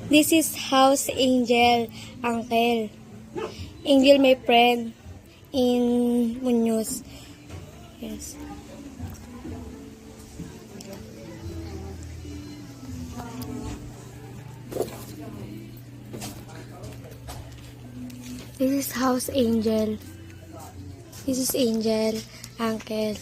This is House Angel, Uncle. Angel, my friend in Muñoz. Yes. This is House Angel. This is Angel, Uncle.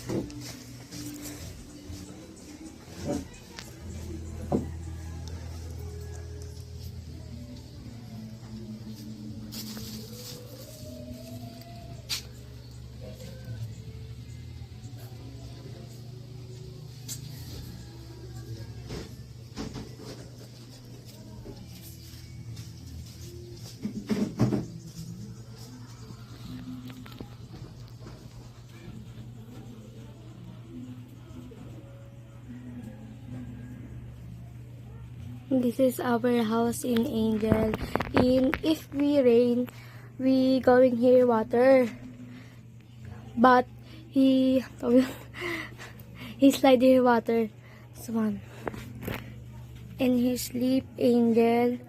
This is our house in Angel. If we rain, we going here water. But he slide here water. This one. And he sleep Angel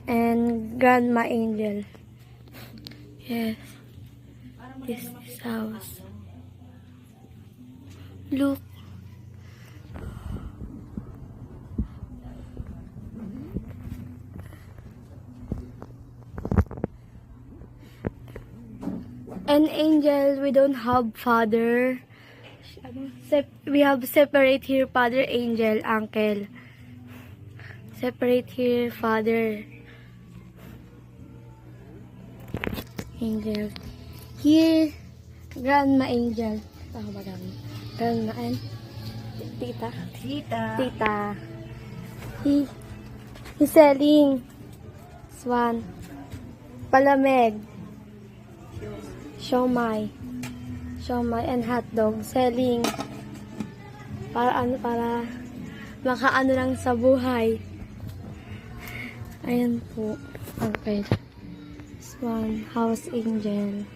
and Grandma Angel. Yes. This is house. Look. And Angel, we don't have father. We have separate here father, Angel, uncle. Separate here father. Angel. Here, Grandma Angel. Oh, madam. Grandma and Tita. Tita. He's selling swan. Palamig. Siomai and hotdog selling para makaano lang sa buhay. Ayan po, okay. This one, House Angel.